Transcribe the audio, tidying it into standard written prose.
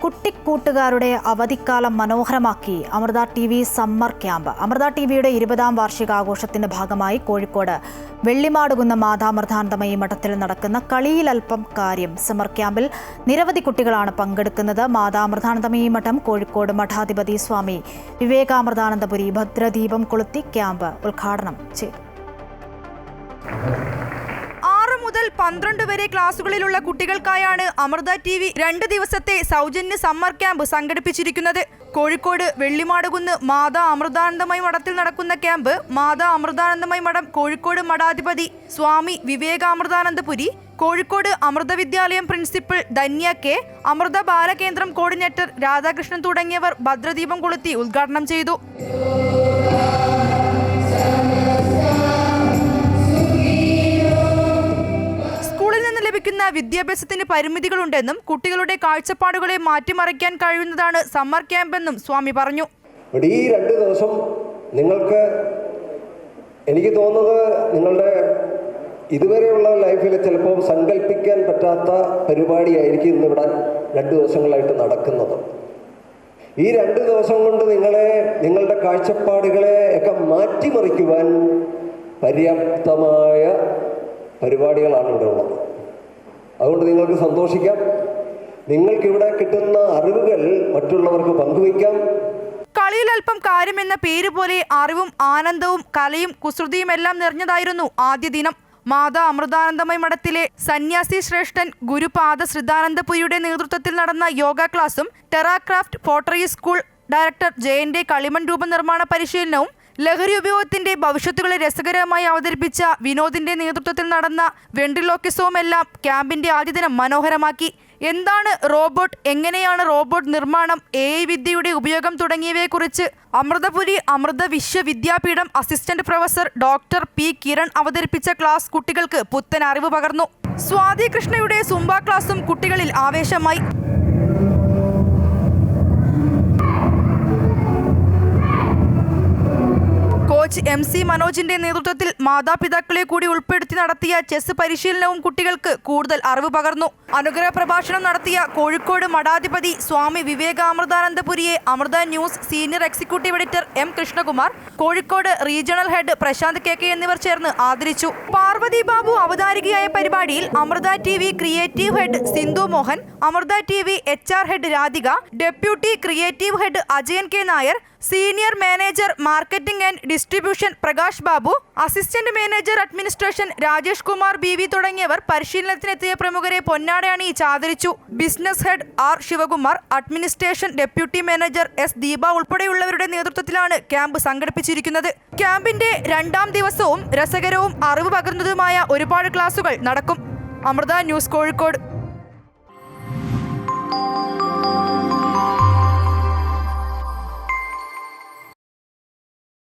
കുട്ടിക്കൂട്ടുകാരുടെ അവധിക്കാലം മനോഹരമാക്കി Amrita TV summer camp. Amrita TVയുടെ 20ാം വാർഷികാഘോഷത്തിന്റെ ഭാഗമായി കോഴിക്കോട് വെള്ളിമാടുകുന്ന് മാതാമൃതാനന്ദമയി മഠത്തിൽ നടക്കുന്ന കളിയിലൽപ്പം കാര്യം സമ്മർ ക്യാമ്പിൽ നിരവധി കുട്ടികളാണ് പങ്കെടുക്കുന്നത്. മാതാമൃതാനന്ദമയി മഠം കോഴിക്കോട് മഠാധിപതി സ്വാമി വിവേകാമൃതാനന്ദപുരി ഭദ്രദീപം കൊളുത്തി ക്യാമ്പ് ഉദ്ഘാടനം ചെയ്തു. 6 മുതൽ 12 വരെ ക്ലാസുകളിലുള്ള കുട്ടികൾക്കായാണ് അമൃത TV 2 ദിവസത്തെ സൗജന്യ സമ്മർ ക്യാമ്പ് സംഘടിപ്പിച്ചിരിക്കുന്നത്. കോഴിക്കോട് വെള്ളിമാടുകുന്ന് മാതാ അമൃതാനന്ദമയി മഠത്തിൽ നടക്കുന്ന ക്യാമ്പ് മാതാ അമൃതാനന്ദമയി മഠം കോഴിക്കോട് മഠാധിപതി സ്വാമി Vivekamritanandapuri, Kozhikode Amrita Vidyalayam principal Dhanya K, Amrita Balakendram coordinator Radhakrishnan തുടങ്ങിയവർ ഭദ്രദീപം കൊളുത്തി ഉദ്ഘാടനം ചെയ്തു. ലഭിക്കുന്ന വിദ്യാഭ്യാസത്തിന് പരിമിതികളുണ്ടെന്നും കുട്ടികളുടെ കാഴ്ചപ്പാടുകളെ മാറ്റിമറിക്കാൻ കഴിയുന്നതാണ് സമ്മർ ക്യാമ്പെന്നും സ്വാമി പറഞ്ഞു. ഈ 2 ദിവസം നിങ്ങൾക്ക്, എനിക്ക് തോന്നുന്നത് നിങ്ങളുടെ ഇതുവരെയുള്ള ലൈഫിൽ ചിലപ്പോൾ സങ്കല്പിക്കാൻ പറ്റാത്ത പരിപാടിയായിരിക്കും ഇന്നിവിടെ 2 ദിവസങ്ങളായിട്ട് നടക്കുന്നത്. ഈ 2 ദിവസം കൊണ്ട് നിങ്ങളുടെ കാഴ്ചപ്പാടുകളെ ഒക്കെ മാറ്റിമറിക്കുവാൻ പര്യാപ്തമായ പരിപാടികളാണ് ഇവിടെ ഉള്ളത്. അതുകൊണ്ട് നിങ്ങൾക്ക് സന്തോഷിക്കാം. നിങ്ങൾക്കിവിടെ കിട്ടുന്ന അറിവുകൾ മറ്റുള്ളവർക്ക് പങ്കുവയ്ക്കാം. കളിയിലൽപ്പം കാര്യം എന്ന പേര് പോലെ അറിവും ആനന്ദവും കലയും കുസൃതിയുമെല്ലാം നിറഞ്ഞതായിരുന്നു ആദ്യ ദിനം. മാതാ അമൃതാനന്ദമയി മഠത്തിലെ സന്യാസി ശ്രേഷ്ഠൻ ഗുരുപാദ ശ്രീദാനന്ദപുരിയുടെ നേതൃത്വത്തിൽ നടന്ന യോഗ ക്ലാസും ടെറാക്രാഫ്റ്റ് പോട്ടറി സ്കൂൾ ഡയറക്ടർ ജയന്റെ കളിമൺ രൂപനിർമ്മാണ പരിശീലനവും ലഹരി ഉപയോഗത്തിന്റെ ഭവിഷ്യത്തുകളെ രസകരമായി അവതരിപ്പിച്ച വിനോദിന്റെ നേതൃത്വത്തിൽ നടന്ന വെൻട്രിലോക്വിസവുമെല്ലാം ക്യാമ്പിന്റെ ആദ്യ ദിനം മനോഹരമാക്കി. എന്താണ് റോബോട്ട്, എങ്ങനെയാണ് റോബോട്ട് നിർമ്മാണം, AI വിദ്യയുടെ ഉപയോഗം തുടങ്ങിയവയെക്കുറിച്ച് Amritapuri Amrita Vishwavidyapeetham assistant professor doctor P. Kiran അവതരിപ്പിച്ച ക്ലാസ് കുട്ടികൾക്ക് പുത്തൻ അറിവ് പകർന്നു. സ്വാതി കൃഷ്ണയുടെ സുംബ ക്ലാസും കുട്ടികളിൽ ആവേശമായി. കോച്ച് MC മനോജിന്റെ നേതൃത്വത്തിൽ മാതാപിതാക്കളെ കൂടി ഉൾപ്പെടുത്തി നടത്തിയ ചെസ് പരിശീലനവും കുട്ടികൾക്ക് കൂടുതൽ അറിവ് പകർന്നു. അനുഗ്രഹ പ്രഭാഷണം നടത്തിയ കോഴിക്കോട് മഠാധിപതി സ്വാമി വിവേകാമൃതാനന്ദപുരിയെ Amrita news senior executive editor M. Krishnakumar, Kozhikode regional head Prashanth KK എന്നിവർ ചേർന്ന് ആദരിച്ചു. പാർവതി ബാബു അവതാരികയായ പരിപാടിയിൽ Amrita TV creative head Sindhu Mohan, Amrita TV HR head Radhika, deputy creative head Ajayan K. Nair, senior manager marketing and distribution Prakash Babu, assistant manager administration Rajesh Kumar BV തുടങ്ങിയവർ പരിശീലനത്തിനെത്തിയ പ്രമുഖരെ പൊന്നാടയണിയിച്ച് ആദരിച്ചു. Business head R. Sivakumar, administration deputy manager S. Deepa ഉൾപ്പെടെയുള്ളവരുടെ നേതൃത്വത്തിലാണ് ക്യാമ്പ് സംഘടിപ്പിച്ചിരിക്കുന്നത്. ക്യാമ്പിന്റെ 2ാം ദിവസവും രസകരവും അറിവ് പകർന്നതുമായ ഒരുപാട് ക്ലാസുകൾ നടക്കും. അമൃത ന്യൂസ് കോഴിക്കോട്.